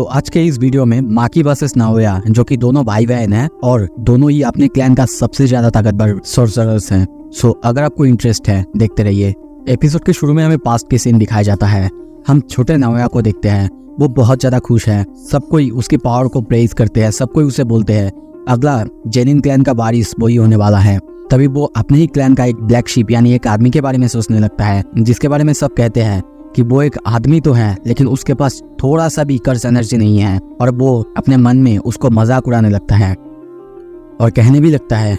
आज के इस वीडियो में माकी वर्सेस नाओया, जो कि दोनों भाई बहन हैं और दोनों ही अपने क्लैन का सबसे ज्यादा ताकतवर सोर्सरर्स हैं। अगर आपको इंटरेस्ट है देखते रहिए। एपिसोड के शुरू में हमें पास्ट के सीन दिखाया जाता है। हम छोटे नाओया को देखते हैं, वो बहुत ज्यादा खुश है। सब कोई उसकी पावर को प्रेज करते हैं, सब कोई उसे बोलते हैं अगला जेनिन क्लैन का वारिस वही होने वाला है। तभी वो अपने ही क्लैन का एक ब्लैक शीप यानी एक आदमी के बारे में सोचने लगता है, जिसके बारे में सब कहते हैं कि वो एक आदमी तो है लेकिन उसके पास थोड़ा सा भी कर्स एनर्जी नहीं है। और वो अपने मन में उसको मजाक उड़ाने लगता है और कहने भी लगता है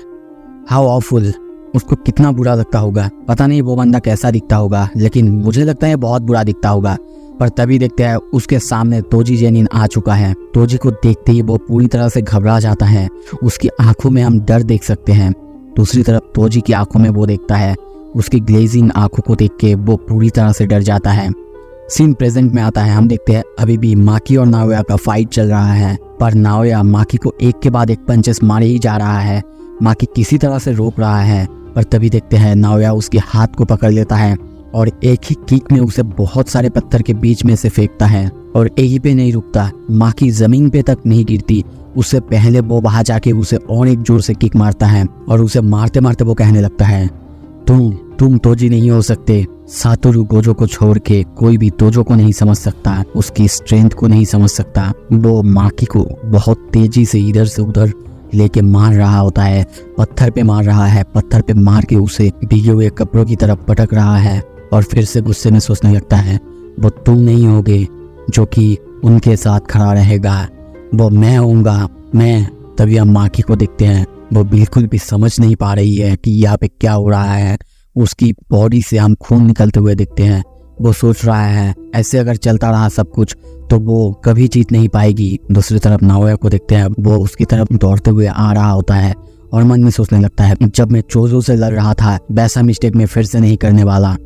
हाउ ऑफुल। उसको कितना बुरा लगता होगा, पता नहीं वो बंदा कैसा दिखता होगा, लेकिन मुझे लगता है बहुत बुरा दिखता होगा। पर तभी देखते हैं उसके सामने तोजी जेनिन आ चुका है। तोजी को देखते ही वो पूरी तरह से घबरा जाता है। उसकी आंखों में हम डर देख सकते हैं। दूसरी तरफ तोजी की आंखों में वो देखता है, उसकी ग्लेजिंग आंखों को देख के वो पूरी तरह से डर जाता है। सीन प्रेजेंट में आता है। हम देखते हैं अभी भी माकी और नाओया का फाइट चल रहा है, पर नाओया माकी को एक के बाद एक पंचेस मारे ही जा रहा है। माकी किसी तरह से रोक रहा है, पर तभी देखते हैं नाओया उसके हाथ को पकड़ लेता है और एक ही किक में उसे बहुत सारे पत्थर के बीच में से फेंकता है। और यहीं पे नहीं रुकता, माकी जमीन पे तक नहीं गिरती, उससे पहले वो वहां जाके उसे और एक जोर से किक मारता है। और उसे मारते मारते वो कहने लगता है तुम तोजी नहीं हो सकते। सातोरु गोजो को छोड़ के कोई भी तोजो को नहीं समझ सकता, उसकी स्ट्रेंथ को नहीं समझ सकता। वो माकी को बहुत तेजी से इधर से उधर लेके मार रहा होता है, पत्थर पे मार रहा है, पत्थर पे मार के उसे भीगे हुए कपड़ों की तरफ पटक रहा है। और फिर से गुस्से में सोचने लगता है वो तुम नहीं होगे जो कि उनके साथ खड़ा रहेगा, वो मैं होऊंगा, मैं। तभी हम माकी को देखते हैं, वो बिल्कुल भी समझ नहीं पा रही है कि यहाँ पे क्या हो रहा है। उसकी बॉडी से हम खून निकलते हुए दिखते हैं। वो सोच रहा है ऐसे अगर चलता रहा सब कुछ तो वो कभी जीत नहीं पाएगी। दूसरी तरफ नाओया को देखते हैं, वो उसकी तरफ दौड़ते हुए आ रहा होता है और मन में सोचने लगता है जब मैं चोजो से लड़ रहा था वैसा मिस्टेक मैं फिर से नहीं करने वाला।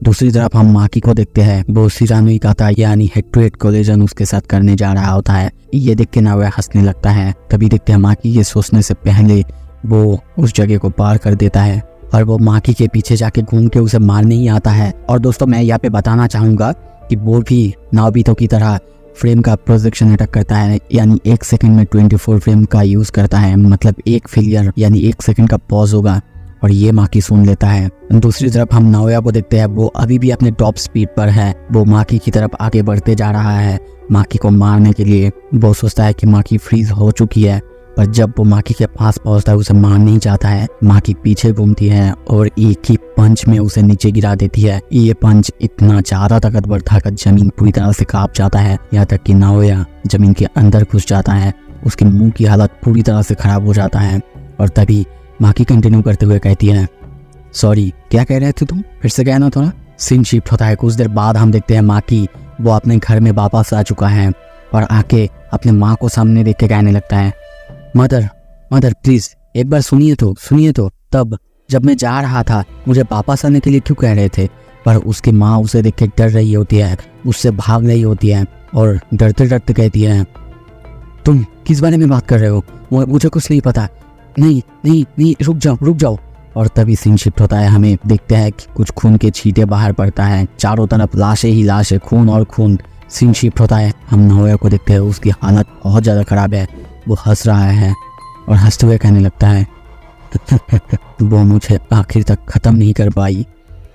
दूसरी तरफ हम माकी को देखते हैं, वो शिरानुई का था यानी हेड टू हेड कोलिजन उसके साथ करने जा रहा होता है। ये देख के नाओया हंसने लगता है। तभी देखते हैं माकी ये सोचने से पहले वो उस जगह को पार कर देता है और वो माकी के पीछे जाके घूम के उसे मारने ही आता है। और दोस्तों मैं यहाँ पे बताना चाहूंगा कि वो भी नाओबितो की तरह फ्रेम का प्रोजेक्शन अटैक करता है, यानी 1 सेकंड में 24 फ्रेम का यूज करता है। मतलब एक फेलियर यानी 1 सेकंड का पॉज होगा और ये माकी सुन लेता है। दूसरी तरफ हम नाओया को देखते हैं, वो अभी भी अपने टॉप स्पीड पर है। वो माकी की तरफ आगे बढ़ते जा रहा है माकी को मारने के लिए। वो सोचता है कि माकी फ्रीज हो चुकी है, पर जब वो माकी के पास पहुंचता है उसे मार नहीं चाहता है। माकी पीछे घूमती है और एक ही पंच में उसे नीचे गिरा देती है। ये पंच इतना ज्यादा ताकतवर था कि जमीन पूरी तरह से कांप जाता है, यहाँ तक कि नाओया जमीन के अंदर घुस जाता है। उसके मुंह की हालत पूरी तरह से खराब हो जाता है। और तभी माकी कंटिन्यू करते हुए कहती है सॉरी क्या कह रहे थे तुम, फिर से कहना थोड़ा। सीन शिफ्ट होता है। कुछ देर बाद हम देखते हैं माकी वो अपने घर में वापस आ चुका है और आके अपने माँ को सामने देख के कहने लगता है मदर प्लीज एक बार सुनिए तो। तब जब मैं जा रहा था मुझे वापस आने के लिए क्यों कह रहे थे? पर उसकी माँ उसे देख के डर रही होती है, उससे भाग रही होती है और डरते डरते कहती है तुम किस बारे में बात कर रहे हो, मुझे कुछ नहीं पता। नहीं रुक जाओ। और तभी सीन शिफ्ट होता है। हमें देखते हैं कि कुछ खून के छींटे बाहर पड़ता है, चारों तरफ लाशें ही लाशें, खून और खून। सीन शिफ्ट होता है। हम नाओया को देखते हैं, उसकी हालत बहुत ज़्यादा खराब है। वो हंस रहा है और हंसते हुए कहने लगता है वो मुझे आखिर तक ख़त्म नहीं कर पाई।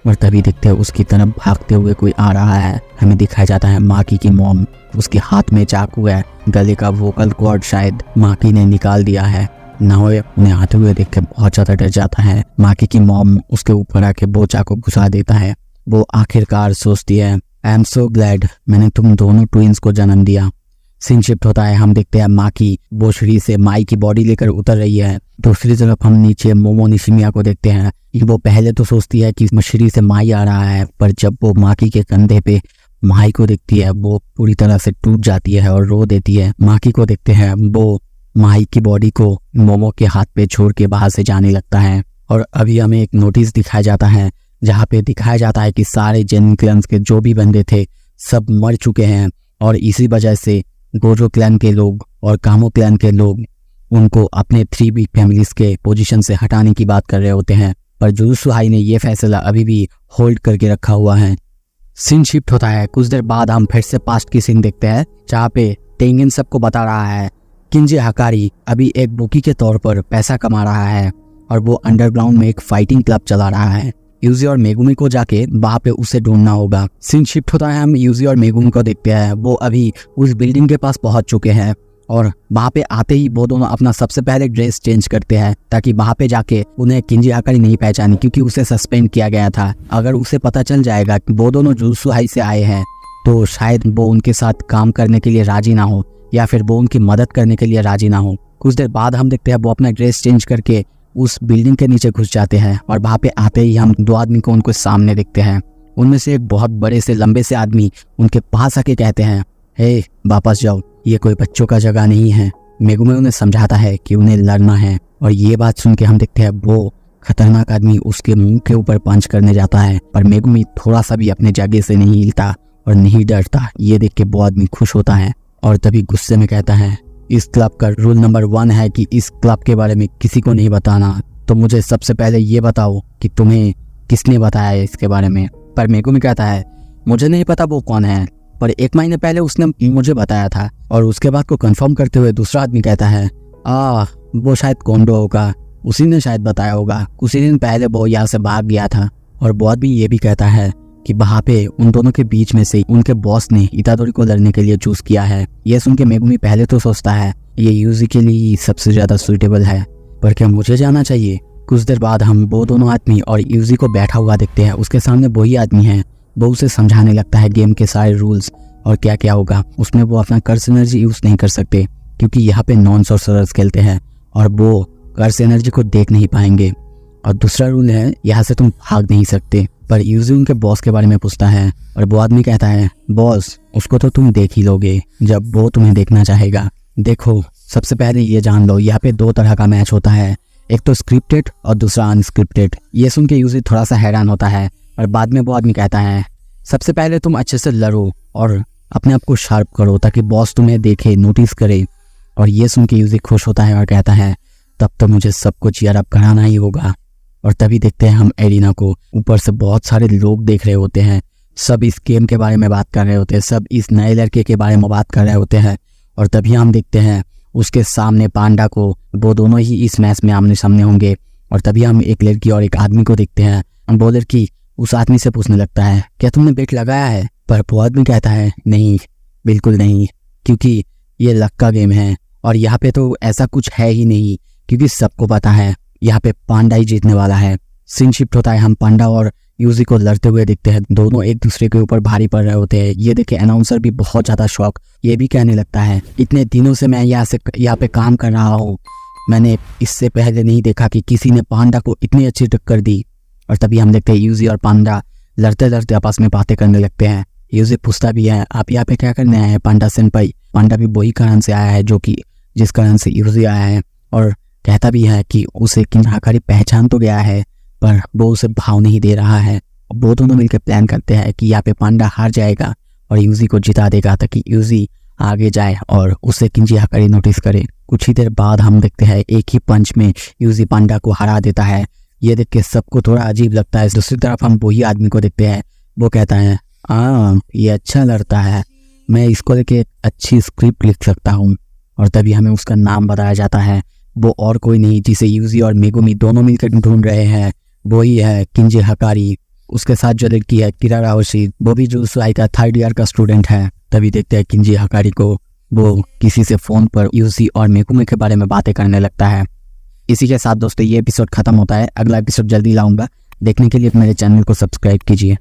और तभी देखते हैं उसकी तरफ भागते हुए कोई आ रहा है। हमें दिखाया जाता है माकी की मॉम, उसके हाथ में चाकू है, गले का वोकल कॉर्ड शायद माकी ने निकाल दिया है। नाओया उन्हें आते हुए देख के बहुत ज़्यादा डर जाता है। माकी की मॉम उसके ऊपर आके वो चाकू घुसा देता है। वो आखिरकार सोचती है आई एम सो ग्लैड मैंने तुम दोनों ट्विंस को जन्म दिया। सीन शिफ्ट होता है। हम देखते हैं माकी बोशरी से माई की बॉडी लेकर उतर रही है। दूसरी तरफ हम नीचे मोमो निशिमिया को देखते हैं। वो पहले तो सोचती है कि मछली से माई आ रहा है, पर जब वो माकी के कंधे पे माई को देखती है वो पूरी तरह से टूट जाती है और रो देती है। माकी को देखते हैं, वो माई की बॉडी को मोमो के हाथ पे छोड़ के बाहर से जाने लगता है। और अभी हमें एक नोटिस दिखाया जाता है जहाँ पे दिखाया जाता है कि सारे जेनिन क्लैन के जो भी बंदे थे सब मर चुके हैं और इसी वजह से गोजो क्लैन के लोग और कामो क्लैन के लोग उनको अपने 3 बिग फैमिलीज के पोजीशन से हटाने की बात कर रहे होते हैं। पर जुजुत्सु हाई ने ये फैसला अभी भी होल्ड करके रखा हुआ है। सीन शिफ्ट होता है। कुछ देर बाद हम फिर से पास्ट की सीन देखते हैं जहाँ पे टेंगेन सबको बता रहा है किंजी हकारी अभी एक बुकी के तौर पर पैसा कमा रहा है और वो अंडरग्राउंड में एक फाइटिंग क्लब चला रहा है। यूजी और मेगुमी को जाके वहाँ पे उसे ढूंढना होगा। सीन शिफ्ट होता है, हम यूजी और मेगुमी को देखते हैं। वो अभी उस बिल्डिंग के पास पहुंच चुके हैं और वहाँ पे आते ही वो दोनों अपना सबसे पहले ड्रेस चेंज करते हैं ताकि वहाँ पे जाके उन्हें किंजी हकारी नहीं पहचाने, क्योंकि उसे सस्पेंड किया गया था। अगर उसे पता चल जाएगा कि वो दोनों जुजुत्सु हाई से आए हैं तो शायद वो उनके साथ काम करने के लिए राजी ना हो या फिर वो उनकी मदद करने के लिए राजी ना हो। कुछ देर बाद हम देखते हैं वो अपना ड्रेस चेंज करके उस बिल्डिंग के नीचे घुस जाते हैं और वहाँ पे आते ही हम दो आदमी को उनको सामने देखते हैं। उनमें से एक बहुत बड़े से लंबे से आदमी उनके पास आके कहते हैं, हे वापस जाओ, ये कोई बच्चों का जगह नहीं है। मेगुमी उन्हें समझाता है कि उन्हें लड़ना है और ये बात सुन के हम देखते हैं वो खतरनाक आदमी उसके मुंह के ऊपर पंच करने जाता है, पर मेगुमी थोड़ा सा भी अपने जगह से नहीं हिलता और नहीं डरता। ये देख के वो आदमी खुश होता है और तभी गुस्से में कहता है, इस क्लब का रूल नंबर 1 है कि इस क्लब के बारे में किसी को नहीं बताना। तो मुझे सबसे पहले ये बताओ कि तुम्हें किसने बताया है इसके बारे में। पर मेगुमी कहता है, मुझे नहीं पता वो कौन है, पर 1 महीने पहले उसने मुझे बताया था। और उसके बाद को कंफर्म करते हुए दूसरा आदमी कहता है, वो शायद कोंडो होगा, उसी ने शायद बताया होगा। कुछ ही दिन पहले वो यहाँ से भाग गया था। और वो आदमी ये भी कहता है कि वहाँ पे उन दोनों के बीच में से उनके बॉस ने इतादोरी को लड़ने के लिए चूज किया है। ये सुन के मेगुमी पहले तो सोचता है ये यूजी के लिए सबसे ज्यादा सुइटेबल है, पर क्या मुझे जाना चाहिए। कुछ देर बाद हम वो दोनों आदमी और यूजी को बैठा हुआ देखते हैं। उसके सामने वही आदमी है, वो उसे समझाने लगता है गेम के सारे रूल्स और क्या क्या होगा। उसमें वो अपना कर्स एनर्जी यूज नहीं कर सकते क्योंकि यहाँ पे नॉन सॉर्सरर्स खेलते हैं और वो कर्स एनर्जी को देख नहीं पाएंगे। और दूसरा रूल है, यहाँ से तुम भाग नहीं सकते। पर यूजी उनके बॉस के बारे में पूछता है और वो आदमी कहता है, बॉस उसको तो तुम देख ही लोगे जब वो तुम्हें देखना चाहेगा। देखो, सबसे पहले ये जान लो, यहाँ पे 2 तरह का मैच होता है, एक तो स्क्रिप्टेड और दूसरा अनस्क्रिप्टेड। ये सुन के यूजी थोड़ा सा हैरान होता है और बाद में वो आदमी कहता है, सबसे पहले तुम अच्छे से लड़ो और अपने आप को शार्प करो ताकि बॉस तुम्हें देखे, नोटिस करे। और ये सुन के यूजी खुश होता है और कहता है, तब तो मुझे सब कुछ यार अब कराना ही होगा। और तभी देखते हैं हम एरिना को, ऊपर से बहुत सारे लोग देख रहे होते हैं। सब इस गेम के बारे में बात कर रहे होते हैं, सब इस नए लड़के के बारे में बात कर रहे होते हैं। और तभी हम देखते हैं उसके सामने पांडा को, वो दोनों ही इस मैच में आमने सामने होंगे। और तभी हम एक लड़की और एक आदमी को देखते हैं। वो लड़की उस आदमी से पूछने लगता है, क्या तुमने बेट लगाया है। पर वो आदमी कहता है, नहीं, बिल्कुल नहीं, क्योंकि ये लक का गेम है और यहाँ पे तो ऐसा कुछ है ही नहीं, क्योंकि सबको पता है यहाँ पे पांडा ही जीतने वाला है। सीन शिफ्ट होता है, हम पांडा और यूजी को लड़ते हुए देखते हैं। दोनों एक दूसरे के ऊपर भारी पड़ रहे होते हैं। ये देखे अनाउंसर भी बहुत ज्यादा शौक, ये भी कहने लगता है, इतने दिनों से मैं यहाँ पे काम कर रहा हूँ, मैंने इससे पहले नहीं देखा कि किसी ने पांडा को इतनी अच्छी टक्कर दी। और तभी हम देखते हैं यूजी और पांडा लड़ते लड़ते आपस में बातें करने लगते हैं। यूजी पूछता भी है, आप यहाँ पे क्या करने आए हैं पांडा सेनपाई। पांडा भी वही कारण से आया है जो कि जिस कारण से यूजी आया है, और कहता भी है कि उसे किंजी हकारी पहचान तो गया है पर वो उसे भाव नहीं दे रहा है। वो दोनों मिलकर प्लान करते हैं कि यहाँ पे पांडा हार जाएगा और यूजी को जिता देगा ताकि यूजी आगे जाए और उसे किंजी हकारी नोटिस करे। कुछ ही देर बाद हम देखते हैं एक ही पंच में यूजी पांडा को हरा देता है। ये देख के सबको थोड़ा अजीब लगता है। दूसरी तरफ हम वही आदमी को देखते हैं, वो कहता है, ये अच्छा लड़ता है, मैं इसको लेके अच्छी स्क्रिप्ट लिख सकता हूँ। और तभी हमें उसका नाम बताया जाता है। वो और कोई नहीं जिसे यूजी और मेगुमी दोनों मिलकर ढूंढ रहे हैं, वो ही है किंजी हकारी। उसके साथ जो लड़की है किरारा होशी, वो भी जुजुत्सु आई का 3rd ईयर का स्टूडेंट है। तभी देखते हैं किंजी हकारी को, वो किसी से फोन पर यूजी और मेगुमी के बारे में बातें करने लगता है। इसी के साथ दोस्तों ये एपिसोड खत्म होता है। अगला एपिसोड जल्दी लाऊंगा, देखने के लिए मेरे चैनल को सब्सक्राइब कीजिए।